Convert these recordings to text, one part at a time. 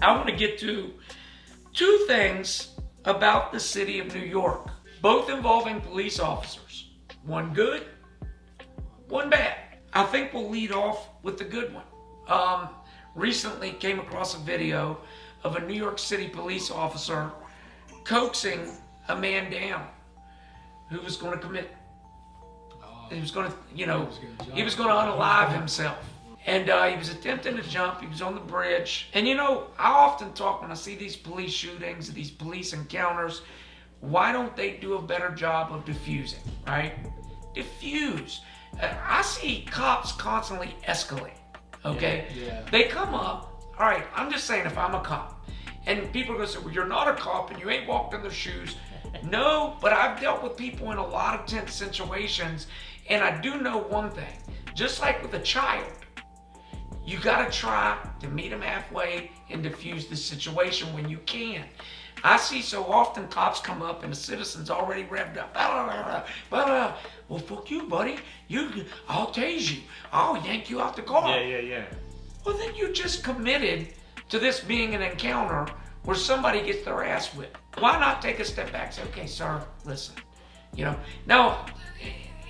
I want to get to two things about the city of New York, both involving police officers. One good, one bad. I think we'll lead off with the good one. Recently came across a video of a New York City police officer coaxing a man down who was going to commit. He was going to, he was going to unalive himself. And he was attempting to jump. He was on the bridge. And I often talk when I see these police shootings, these police encounters, why don't they do a better job of diffusing, right? Diffuse. I see cops constantly escalate, okay? Yeah. They come up, all right, I'm just saying if I'm a cop, and people are going to say, well, you're not a cop and you ain't walked in their shoes. No, but I've dealt with people in a lot of tense situations, and I do know one thing. Just like with a child, you gotta try to meet them halfway and diffuse the situation when you can. I see so often cops come up and the citizen's already revved up. Well, fuck you, buddy. I'll tase you. I'll yank you out the car. Yeah. Well, then you just committed to this being an encounter where somebody gets their ass whipped. Why not take a step back and say, okay, sir, listen. Now,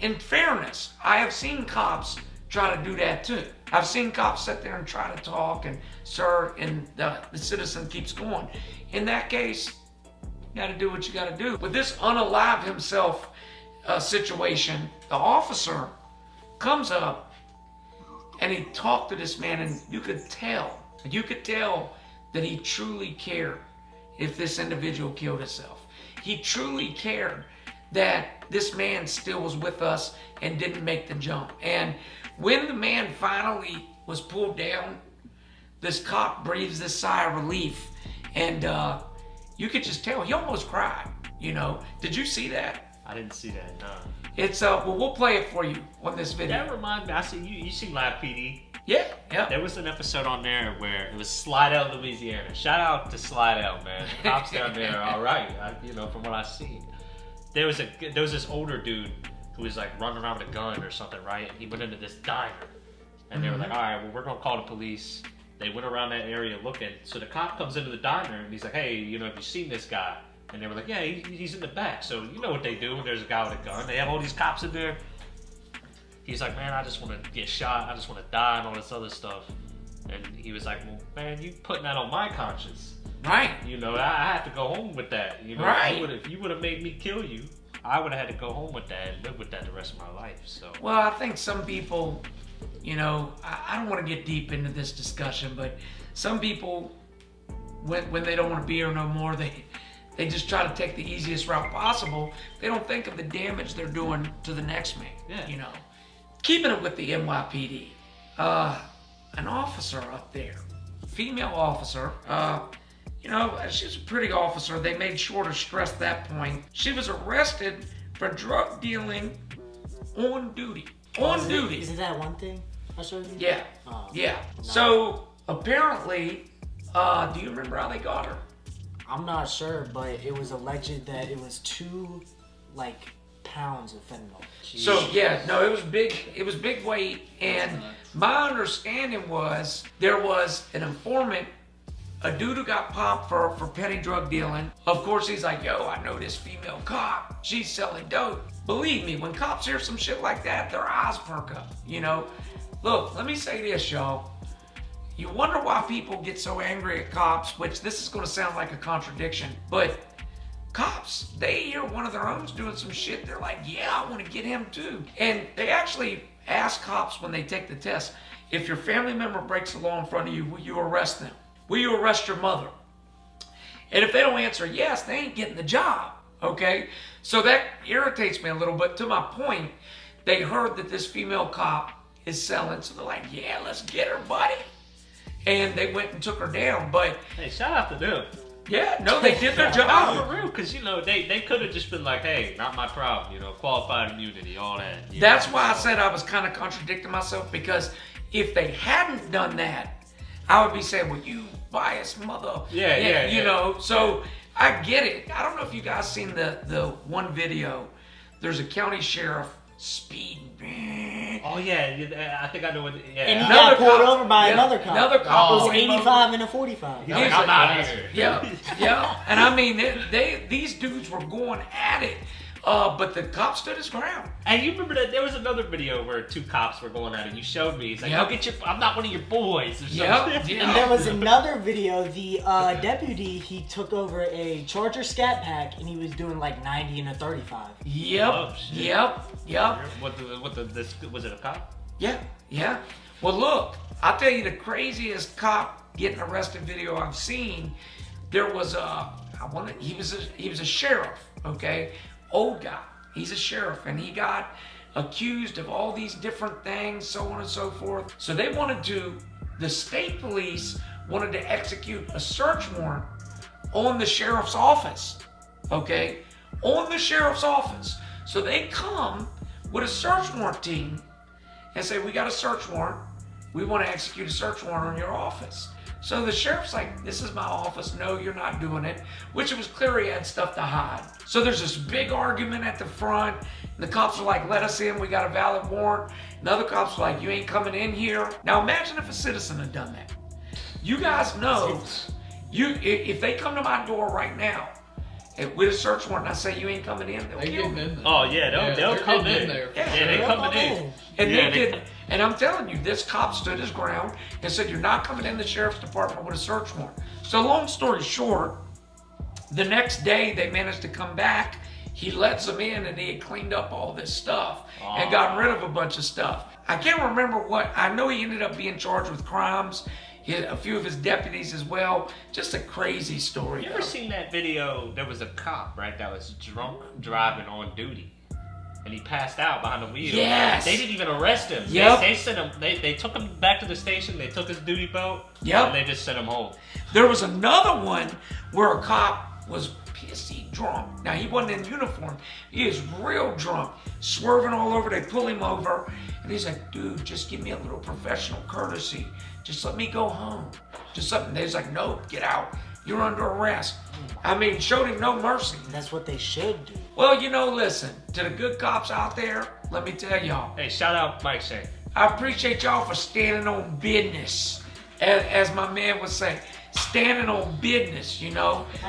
in fairness, I have seen cops try to do that too. I've seen cops sit there and try to talk and sir, and the citizen keeps going. In that case, you gotta do what you gotta do. With this unalive himself situation, the officer comes up and he talked to this man, and you could tell that he truly cared if this individual killed himself. He truly cared that this man still was with us and didn't make the jump. And when the man finally was pulled down, this cop breathes this sigh of relief, and you could just tell he almost cried. Did you see that? I didn't see that. No. It's well, we'll play it for you on this video. That reminds me. I see you. You see Live PD? Yeah. There was an episode on there where it was Slidell, Louisiana. Shout out to Slidell, man. The cops down there are all right. From what I've seen, there was this older dude who was like running around with a gun or something, right? And he went into this diner, and they were like, all right, well, we're gonna call the police. They went around that area looking. So the cop comes into the diner and he's like, hey, have you seen this guy? And they were like, yeah, he's in the back. So you know what they do when there's a guy with a gun. They have all these cops in there. He's like, man, I just want to get shot. I just want to die and all this other stuff. And he was like, well, man, you putting that on my conscience. Right. I have to go home with that. Right. If you would have made me kill you, I would have had to go home with that and live with that the rest of my life. So. Well, I think some people, I don't want to get deep into this discussion, but some people, when they don't want to be here no more, they just try to take the easiest route possible. They don't think of the damage they're doing to the next man. Yeah. Keeping it with the NYPD, an officer up there, female officer, she was a pretty officer. They made sure to stress that point. She was arrested for drug dealing on duty. Isn't that one thing I showed you? Yeah. Oh, Yeah. no. So apparently, do you remember how they got her? I'm not sure, but it was alleged that it was 2 pounds of fentanyl. So it was big. It was big weight, and my understanding was there was an informant, a dude who got popped for petty drug dealing. Of course, he's like, yo, I know this female cop. She's selling dope. Believe me, when cops hear some shit like that, their eyes perk up. Look, let me say this, y'all. You wonder why people get so angry at cops, which this is going to sound like a contradiction, but cops, they hear one of their own's doing some shit, they're like, yeah, I want to get him too. And they actually ask cops when they take the test, if your family member breaks the law in front of you, will you arrest them? Will you arrest your mother? And if they don't answer yes, they ain't getting the job, okay? So that irritates me a little bit. To my point, they heard that this female cop is selling, so they're like, yeah, let's get her, buddy. And they went and took her down, but... Hey, shout out to them. Yeah, no, they did their Oh, job. for real, because, they could have just been like, hey, not my problem, qualified immunity, all that. That's why I said I was kind of contradicting myself, because if they hadn't done that, I would be saying, well, you biased mother. Yeah. So I get it. I don't know if you guys seen the one video. There's a county sheriff speeding. Oh yeah, I think I know what. Yeah. And he Another got pulled cop. over by Yeah, another cop. another cop It was pulled him 85 and a 45. He's like, I'm out here. Yeah. And I mean, these dudes were going at it, but the cop stood his ground. And you remember that there was another video where two cops were going at it. You showed me. He's like, Yep. "Go get your. I'm not one of your boys." Or Yep. something. Yeah. And there was another video. The deputy, he took over a Charger Scat Pack, and he was doing like 90 and a 35. Yep. Oh, shit. Yep. This was it a cop? Yeah. Well, look, I'll tell you the craziest cop getting arrested video I've seen. There was he was a sheriff, okay, old guy. He's a sheriff, and he got accused of all these different things, so on and so forth. So the state police wanted to execute a search warrant on the sheriff's office, okay, on the sheriff's office. So they come with a search warrant team and say, we got a search warrant. We want to execute a search warrant on your office. So the sheriff's like, this is my office. No, you're not doing it. Which it was clear he had stuff to hide. So there's this big argument at the front. And the cops are like, let us in. We got a valid warrant. And other cops are like, you ain't coming in here. Now imagine if a citizen had done that. You guys know, if they come to my door right now with a search warrant and I say you ain't coming in, they'll kill me. Oh yeah, they'll come in. Yeah, They coming in. And Yeah, they did. And I'm telling you, this cop stood his ground and said, you're not coming in the sheriff's department with a search warrant. So long story short, the next day they managed to come back. He lets them in and he had cleaned up all this stuff and gotten rid of a bunch of stuff. I can't remember what, I know he ended up being charged with crimes. He had a few of his deputies as well. Just a crazy story. You ever seen that video? There was a cop, right, that was drunk driving on duty. And he passed out behind the wheel. Yes. They didn't even arrest him. Yep. They sent him. They took him back to the station. They took his duty belt. Yep. And they just sent him home. There was another one where a cop was pissy drunk. Now, he wasn't in uniform. He is real drunk, swerving all over. They pull him over, and he's like, dude, just give me a little professional courtesy. Just let me go home. Just something. They's like, no, get out. You're under arrest. I mean, showed him no mercy. That's what they should do. Well, listen, to the good cops out there, let me tell y'all, Hey, shout out Mike Shane. I appreciate y'all for standing on business. As my man would say, standing on business,